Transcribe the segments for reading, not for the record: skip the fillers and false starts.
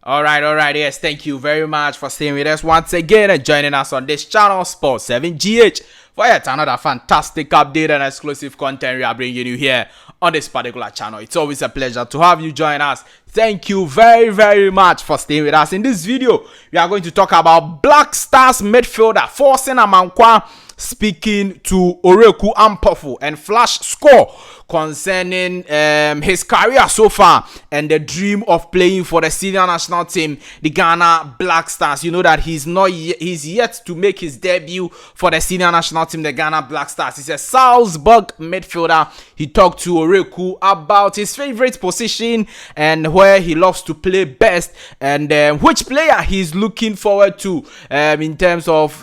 All right. Yes, thank you very much for staying with us once again and joining us on this channel, Sport 7GH, for yet another fantastic update and exclusive content we are bringing you here on this particular channel. It's always a pleasure to have you join us. Thank you very much for staying with us. In this video, we are going to talk about Black Stars midfielder Forcing Amankwa speaking to Oreku Ampofu and flash score concerning his career so far and the dream of playing for the senior national team, the Ghana Black Stars. You know that he's yet to make his debut for the senior national team, the Ghana Black Stars. He's a Salzburg midfielder. He talked to Oreku about his favorite position and where he loves to play best, and which player he's looking forward to in terms of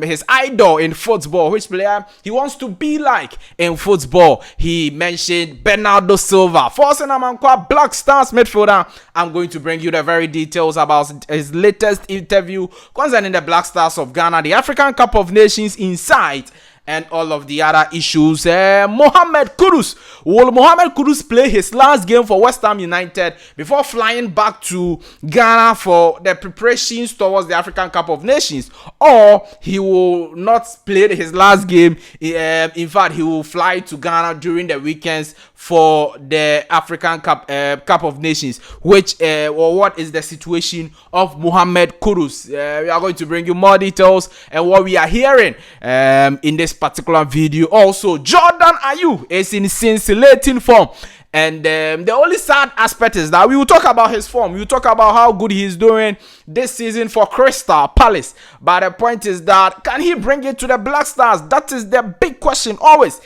his idol in football, which player he wants to be like in football. He mentioned Bernardo Silva, Forcing Amankwa, Black Stars midfielder. I'm going to bring you the very details about his latest interview concerning the Black Stars of Ghana, the African Cup of Nations inside, and all of the other issues. Mohammed Kudus. Will Mohammed Kudus play his last game for West Ham United before flying back to Ghana for the preparations towards the African Cup of Nations? Or he will not play his last game. In fact, he will fly to Ghana during the weekends for the African Cup of Nations. Or what is the situation of Mohammed Kudus? We are going to bring you more details and what we are hearing in this particular video. Also, Jordan Ayew is in scintillating form, and the only sad aspect is that we will talk about his form. We will talk about how good he is doing this season for Crystal Palace, but the point is that can he bring it to the Black Stars? That is the big question. Always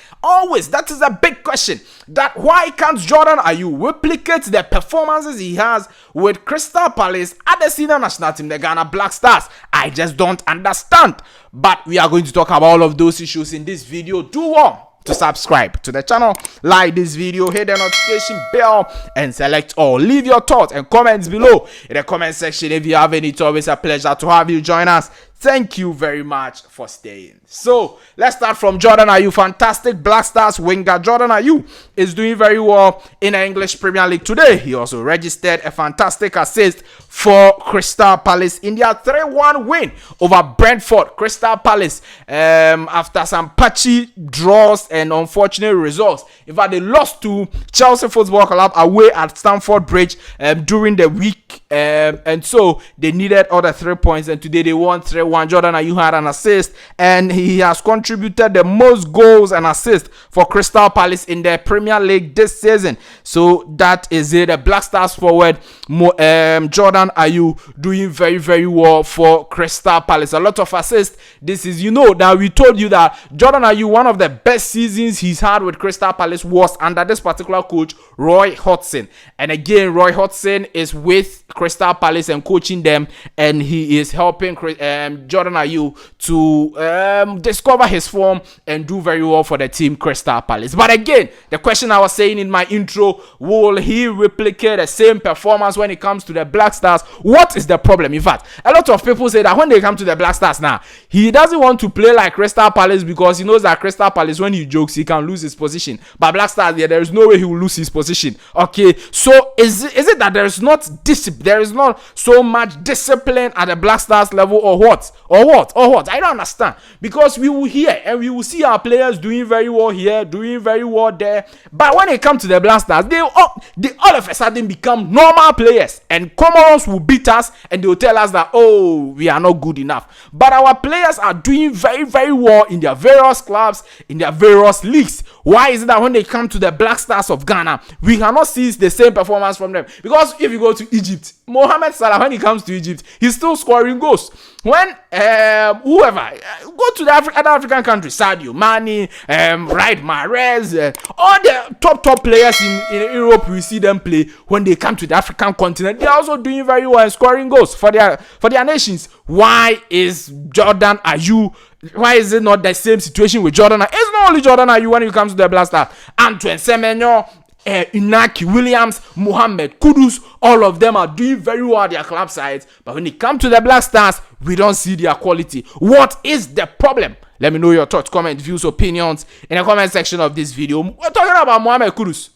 that is a big question. That why can't Jordan Ayew replicate the performances he has with Crystal Palace at the senior national team, the Ghana Black Stars? I just don't understand. But we are going to talk about all of those issues in this video. Do well to subscribe to the channel, like this video, hit the notification bell, and select all. Leave your thoughts and comments below in the comment section if you have any. It's always a pleasure to have you join us. Thank you very much for staying. So let's start from Jordan Ayew. Fantastic Black Stars winger Jordan Ayew is doing very well in the English Premier League today. He also registered a fantastic assist for Crystal Palace in their 3-1 win over Brentford. Crystal Palace, after some patchy draws and unfortunate results. In fact, they lost to Chelsea Football Club away at Stamford Bridge during the week, and so they needed all the 3 points, and today they won 3-1. Jordan Ayew had an assist, and he has contributed the most goals and assists for Crystal Palace in the Premier League this season. So that is it. The Black Stars forward Jordan Ayew doing very well for Crystal Palace. A lot of assists. This is, you know, that we told you that Jordan Ayew, one of the best seasons he's had with Crystal Palace was under this particular coach, Roy Hodgson. And again, Roy Hodgson is with Crystal Palace and coaching them, and he is helping Jordan Ayew to discover his form and do very well for the team Crystal Palace. But again, the question I was saying in my intro, will he replicate the same performance when it comes to the Black Stars? What is the problem? In fact, a lot of people say that when they come to the Black Stars now, he doesn't want to play like Crystal Palace because he knows that Crystal Palace, when he jokes, he can lose his position. But Black Stars, there is no way he will lose his position. Okay, so is it that there is not discipline? There is not so much discipline at the Black Stars level, or what? I don't understand, because we will hear and we will see our players doing very well here, doing very well there, but when they come to the Black Stars, they all of a sudden become normal players, and Comoros will beat us and they will tell us that, oh, we are not good enough. But our players are doing very well in their various clubs, in their various leagues. Why is it that when they come to the Black Stars of Ghana, we cannot see the same performance from them? Because if you go to Egypt, Mohamed Salah, when he comes to Egypt, he's still scoring goals. When whoever go to the other African countries, Sadio Mane, Riyad Mahrez, all the top players in Europe, we see them play. When they come to the African continent, they're also doing very well and scoring goals for their nations. Why is Jordan Ayew? Why is it not the same situation with Jordan Ayew? It's not only Jordan Ayew when it comes to the Black Stars. Antoine Semenyo, Inaki Williams, Mohammed Kudus, all of them are doing very well at their club sides, but when it comes to the Black Stars, we don't see their quality. What is the problem? Let me know your thoughts, comments, views, opinions in the comment section of this video. We're talking about Mohammed Kudus.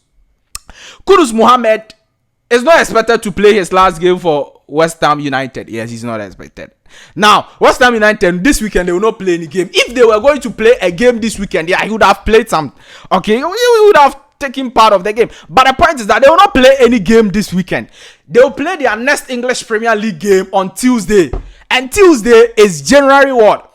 Mohammed is not expected to play his last game for West Ham United. Yes, he's not expected. Now, West Ham United this weekend, they will not play any game. If they were going to play a game this weekend, yeah, he would have played some. Okay, he would have taken part of the game. But the point is that they will not play any game this weekend. They will play their next English Premier League game on Tuesday. And Tuesday is January what?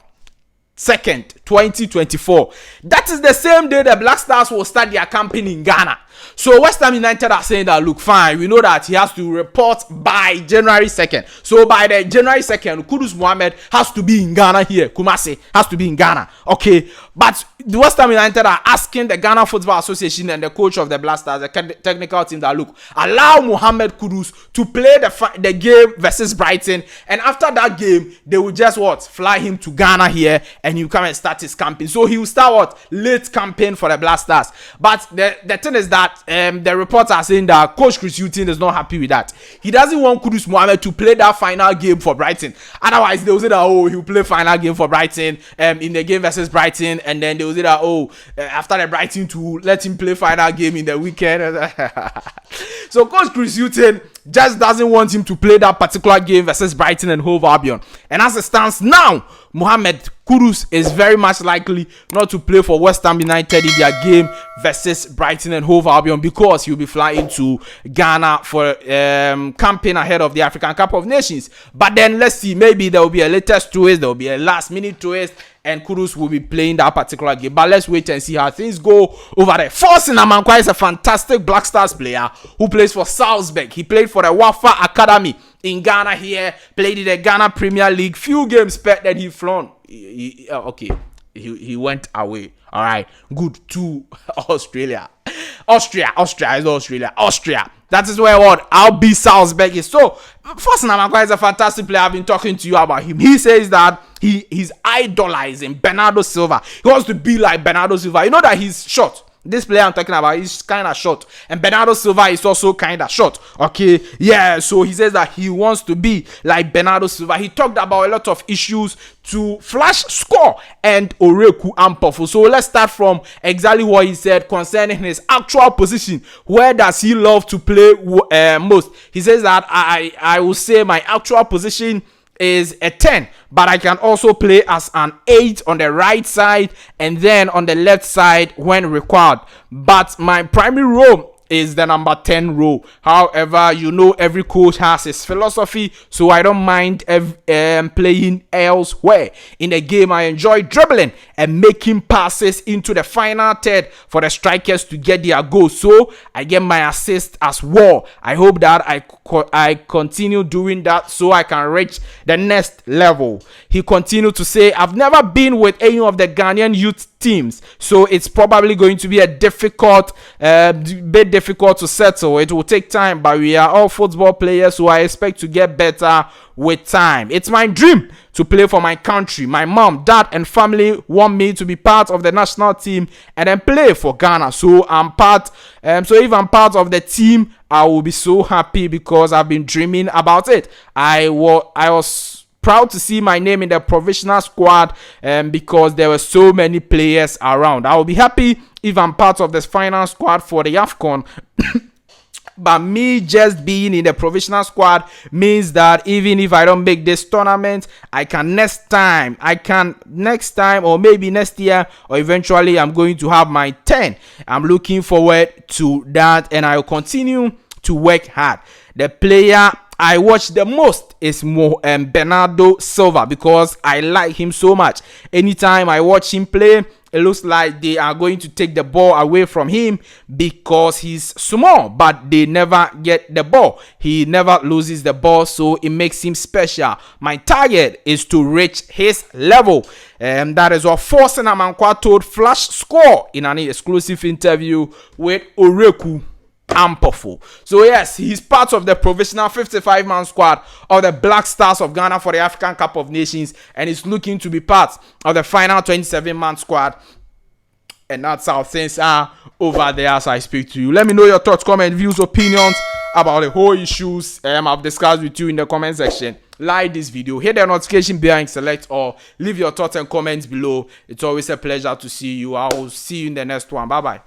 2nd, 2024. That is the same day the Black Stars will start their campaign in Ghana. So West Ham United are saying that, look, fine, we know that he has to report by January 2nd. So by the January 2nd, Kudus Mohammed has to be in Ghana here. Kumasi has to be in Ghana. Okay. But the West Ham United are asking the Ghana Football Association and the coach of the Black Stars, the technical team, that, look, allow Mohammed Kudus to play the game versus Brighton. And after that game, they will just fly him to Ghana here, and he'll come and start his campaign. So he will start late campaign for the Black Stars. But the thing is that the reports are saying that Coach Chris Hughton is not happy with that. He doesn't want Kudus Mohammed to play that final game for Brighton. Otherwise, they will say that, he'll play final game for Brighton in the game versus Brighton. And then they will say that, after the Brighton to let him play final game in the weekend. So Coach Chris Hughton just doesn't want him to play that particular game versus Brighton and Hove Albion. And as it stands now, Mohammed Kudus is very much likely not to play for West Ham United in their game versus Brighton and Hove Albion, because he'll be flying to Ghana for campaign ahead of the African Cup of Nations. But then let's see, maybe there will be a latest twist, there will be a last minute twist, and Kudus will be playing that particular game. But let's wait and see how things go over there. Forcing Amankwa is a fantastic Black Stars player who plays for Salzburg. He played for the Wafa Academy in Ghana here, played in the Ghana Premier League, few games spent, then he flown. He went away. All right, good, to Austria. That is where RB Salzburg is. So first, Namakwa is a fantastic player. I've been talking to you about him. He says that he's idolizing Bernardo Silva. He wants to be like Bernardo Silva. You know that he's short. This player I'm talking about is kind of short, and Bernardo Silva is also kind of short. Okay, yeah. So he says that he wants to be like Bernardo Silva. He talked about a lot of issues to flash score and Oreku Ampofo. So let's start from exactly what he said concerning his actual position. Where does he love to play most? He says that I will say my actual position is a 10, but I can also play as an 8 on the right side and then on the left side when required. But my primary role is the number 10 role. However, you know, every coach has his philosophy, so I don't mind playing elsewhere. In the game, I enjoy dribbling and making passes into the final third for the strikers to get their goal, so I get my assist as well. I hope that I continue doing that so I can reach the next level. He continued to say, I've never been with any of the Ghanaian youth teams, so it's probably going to be a bit difficult to settle. It will take time, but we are all football players, so I expect to get better with time. It's my dream to play for my country. My mom, dad, and family want me to be part of the national team and then play for Ghana. So I'm part. So if I'm part of the team, I will be so happy because I've been dreaming about it. I was proud to see my name in the provisional squad because there were so many players around. I will be happy if I'm part of this final squad for the AFCON. But me just being in the provisional squad means that even if I don't make this tournament, I can next time or maybe next year, or eventually I'm going to have my 10. I'm looking forward to that, and I will continue to work hard. The player I watch the most is Bernardo Silva because I like him so much. Anytime I watch him play, it looks like they are going to take the ball away from him because he's small, but they never get the ball. He never loses the ball, so it makes him special. My target is to reach his level. And that is what Forsen Amankwa told Flash Score in an exclusive interview with Oreku Ampofo. So yes, he's part of the provisional 55-man squad of the Black Stars of Ghana for the African Cup of Nations, and he's looking to be part of the final 27-man squad. And that's how things are over there as I speak to you. Let me know your thoughts, comments, views, opinions about the whole issues I've discussed with you in the comment section. Like this video, hit the notification bell and select all. Leave your thoughts and comments below. It's always a pleasure to see you. I will see you in the next one. Bye bye.